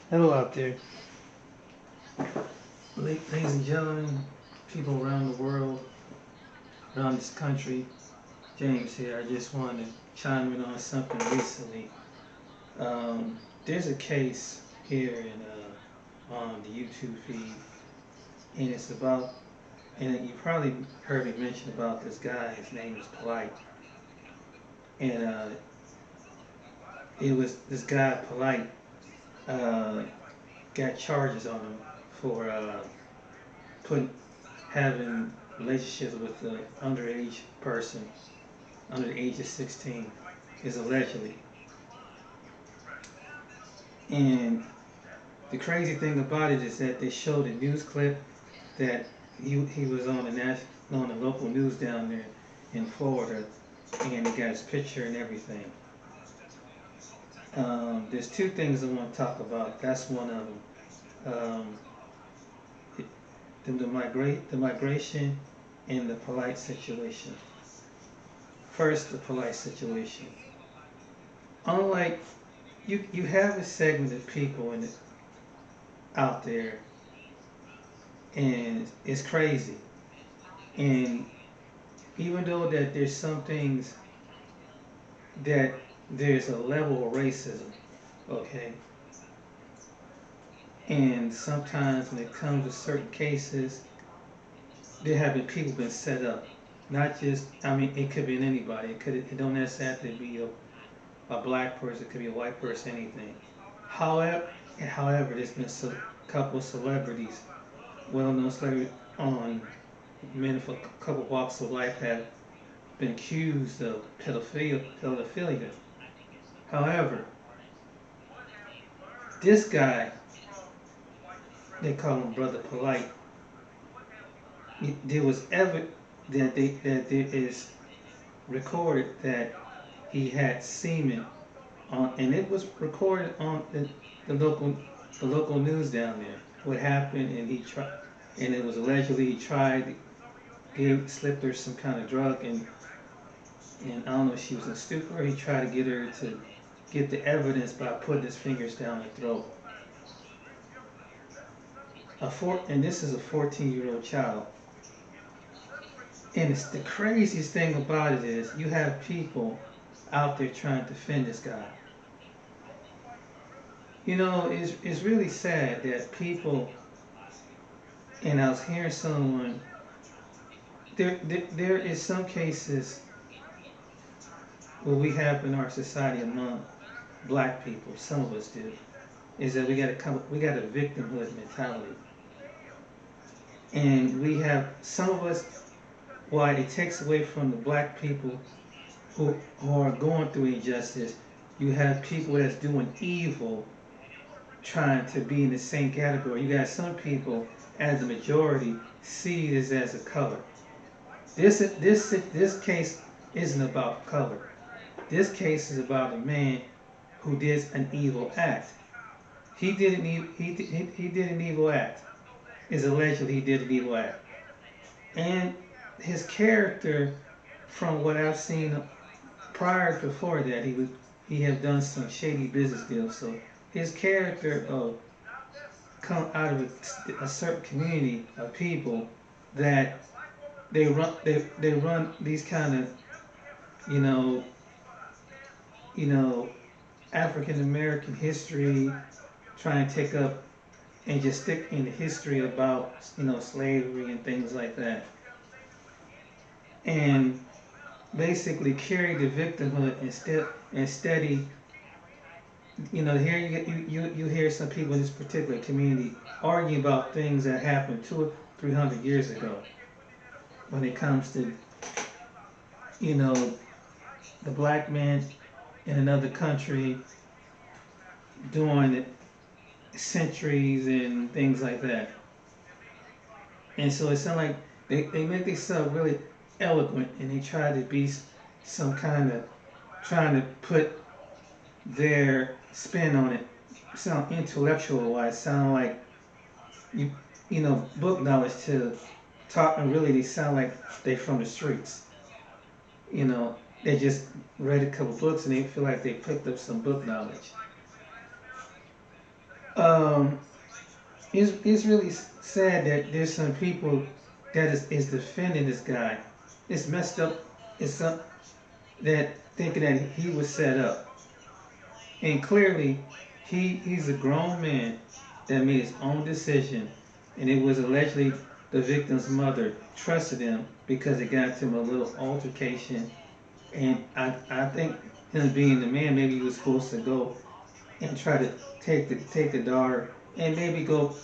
Hello out there, ladies and gentlemen, people around the world, around this country. James here. I just wanted to chime in on something recently. There's a case here on the YouTube feed, and it's about, and you probably heard me mention about this guy. His name is Polite, and it was this guy Polite uh, got charges on him for putting having relationships with an underage person under the age of 16 is allegedly. And the crazy thing about it is that they showed a news clip that he was on on the local news down there in Florida, and he got his picture and everything. There's two things I want to talk about. That's one of them. Um, the migration and the polite situation. First, the polite situation. Unlike you have a segment of people out there, and it's crazy. And even though that there's some things that there's a level of racism, okay, and sometimes when it comes to certain cases, there have been people been set up. Not just, I mean, it could be in anybody. It don't necessarily have to be a black person. It could be a white person. Anything. However, there's been a couple of celebrities, well-known celebrities on men for a couple walks of life have been accused of pedophilia. However, this guy, they call him Brother Polite. There was ever that there is recorded that he had semen on, and it was recorded on the local the local news down there. What happened, and he tried, and it was allegedly he tried, slipped her some kind of drug, and I don't know if she was in stupor. He tried to get her to get the evidence by putting his fingers down her throat. And this is a 14-year-old child. And it's the craziest thing about it is you have people out there trying to defend this guy. You know, it's really sad that people, and I was hearing someone, there is some cases what we have in our society among black people, some of us do, is that we got a victimhood mentality. And we have some of us, why it takes away from the black people who are going through injustice. You have people that's doing evil trying to be in the same category. You got some people, as a majority, see this as a color. This case isn't about color. This case is about a man who did an evil act. He did an evil act. Is allegedly he did an evil act, and his character, from what I've seen prior before that, he had done some shady business deals. So his character of come out of a certain community of people that they run these kind of you know you know African American history, trying to take up and just stick in the history about slavery and things like that, and basically carry the victimhood and steady. Here you hear some people in this particular community arguing about things that happened 200 or 300 years ago when it comes to you know the black man in another country doing centuries and things like that. And so it sounds like they make themselves really eloquent, and they try to be some kind of trying to put their spin on it. Sound intellectual wise, sound like you book knowledge to talk, and really they sound like they from the streets. They just read a couple books and they feel like they picked up some book knowledge. Um, it's really sad that there's some people that is defending this guy. It's messed up. It's up that thinking that he was set up, and clearly he's a grown man that made his own decision, and it was allegedly the victim's mother trusted him because it got to him a little altercation, and I think him being the man, maybe he was supposed to go and try to take the daughter and maybe go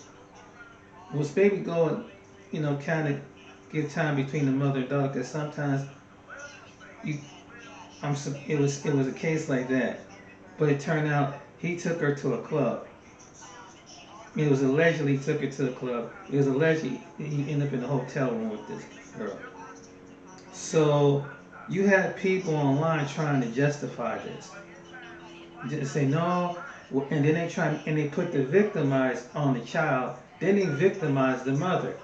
and kind of give time between the mother and daughter, because sometimes you it was a case like that, but it turned out he took her to a club. It was allegedly he took her to the club. It was allegedly he ended up in the hotel room with this girl. So you had people online trying to justify this, just say no, and then they put the victimized on the child. Then they victimize the mother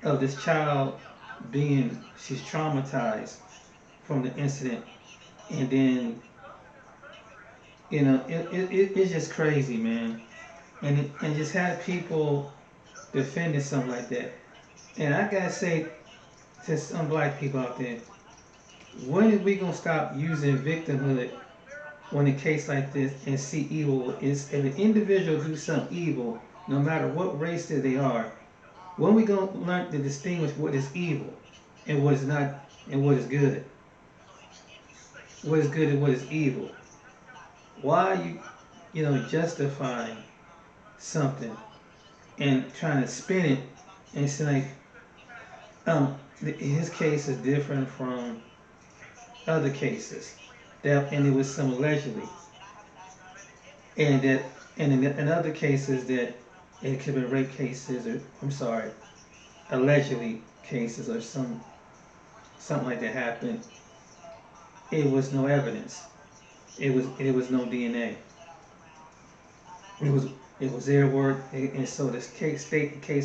of this child being she's traumatized from the incident, and then it's just crazy, man, and just had people defending something like that. And I gotta say to some black people out there, when are we gonna stop using victimhood when a case like this and see evil is if an individual do something evil, no matter what race that they are, when we gonna learn to distinguish what is evil and what is not and what is good? What is good and what is evil? Why are you justifying something and trying to spin it and say like his case is different from other cases that and it was some allegedly and that and in other cases that it could be rape cases or I'm sorry allegedly cases or something like that happened. It was no evidence. It was no DNA. It was it was their word, and so the case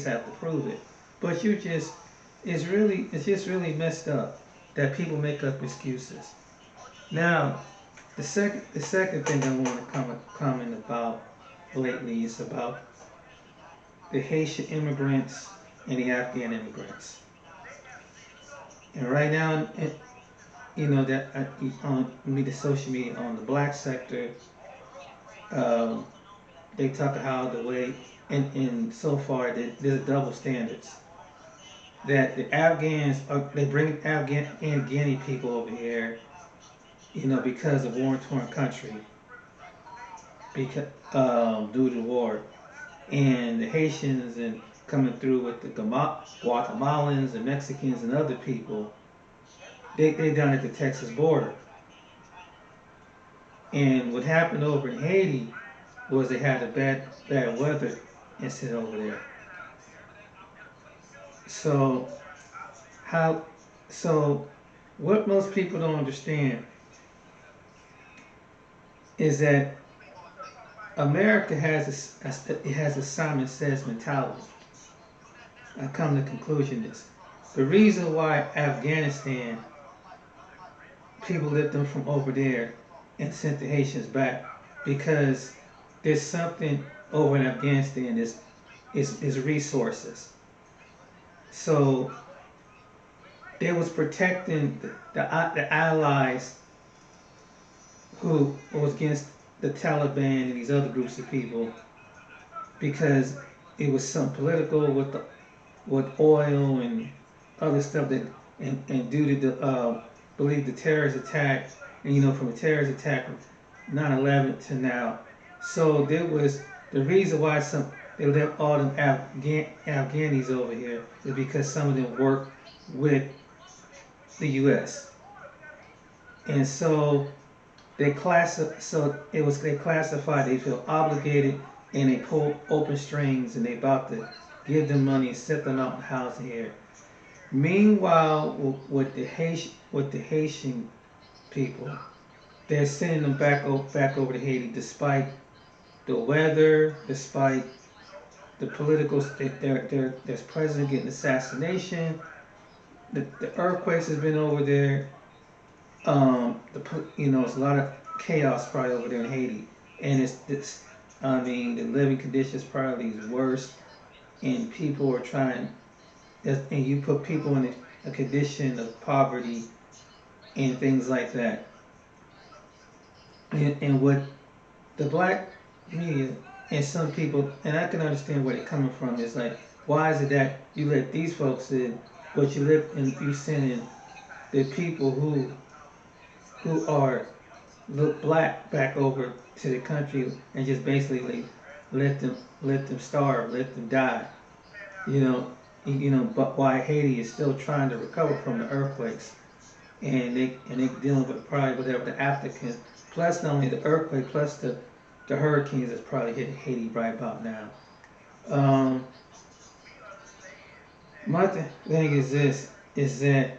have to prove it. But it's just really messed up that people make up excuses. Now, the second thing I want to comment about lately is about the Haitian immigrants and the Afghan immigrants. And right now, that on media, social media on the black sector, um, they talk how the way and so far that there's double standards. That the Afghans they bring Afghani people over here, because of war-torn country, because due to war, and the Haitians and coming through with the Guatemalans and Mexicans and other people, they down at the Texas border. And what happened over in Haiti was they had a bad weather incident over there. So how so what most people don't understand is that America has a Simon Says mentality. I come to the conclusion this. The reason why Afghanistan people lived them from over there and sent the Haitians back because there's something over in Afghanistan is resources. So they was protecting the allies who was against the Taliban and these other groups of people because it was some political with oil and other stuff that and due to the believe the terrorist attack and from the terrorist attack of 9/11 to now. So there was the reason why they left all them Afghanis over here is because some of them worked with the U.S. and so they classified. They feel obligated and they pull open strings and they about to give them money and set them out in housing here. Meanwhile, with the Haitian people, they're sending them back over to Haiti, despite the weather, despite the political. There's president getting assassination. The earthquakes has been over there. It's a lot of chaos probably over there in Haiti, and it's I mean, the living conditions probably is worse, and people are trying, and you put people in a condition of poverty and things like that. And what the black media and some people, and I can understand where they're coming from, is like, why is it that you let these folks in, but you send in the people who are look black back over to the country and just basically let them starve, let them die. You know, but why Haiti is still trying to recover from the earthquakes, and they dealing with probably whatever the aftermath, plus not only the earthquake, plus the hurricanes that's probably hitting Haiti right about now. Um, my thing is this: is that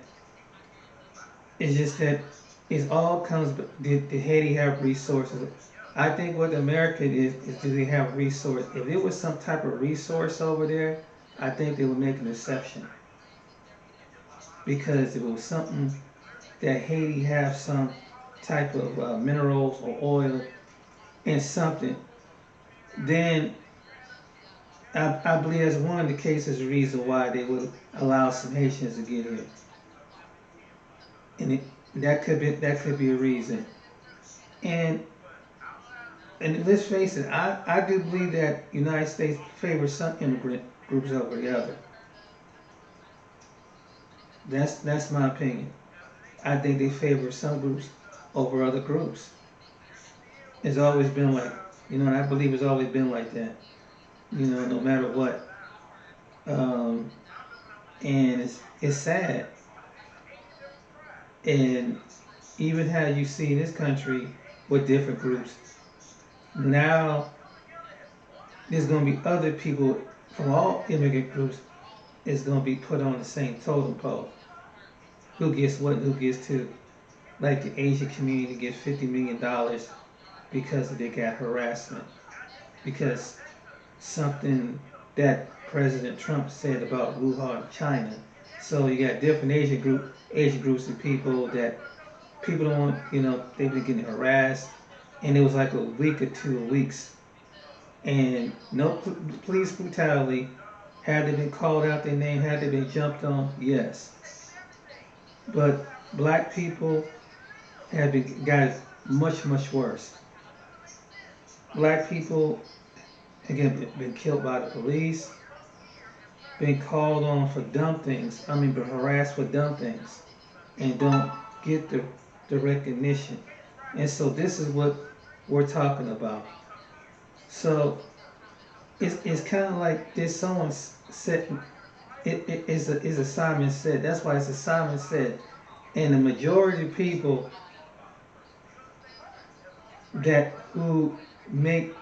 it's just that it all comes. Did Haiti have resources? I think what America is do they have resource? If it was some type of resource over there, I think they would make an exception because it was something that Haiti have some type of minerals or oil and something. Then I believe that's one of the cases, the reason why they would allow some Haitians to get here, and that could be a reason. And and let's face it, I do believe that United States favors some immigrant groups over the other. That's my opinion. I think they favor some groups over other groups. It's always been like, and I believe it's always been like that. No matter what. Um, and it's sad. And even how you see in this country with different groups, now there's going to be other people from all immigrant groups is going to be put on the same totem pole. Who gets what? Who gets to? Like the Asian community gets $50 million because they got harassment because something that President Trump said about Wuhan, China. So you got different Asian groups and people that people don't want. They've been getting harassed, and it was like a week or 2 weeks, and no police brutality. Had they been called out their name, had they been jumped on, yes. But black people have got it much worse. Black people again been killed by the police, been called on for dumb things. I mean, been harassed for dumb things, and don't get the recognition. And so this is what we're talking about. So it's kind of like this. Someone said it is a Simon said. That's why it's a Simon said. And the majority of people that who make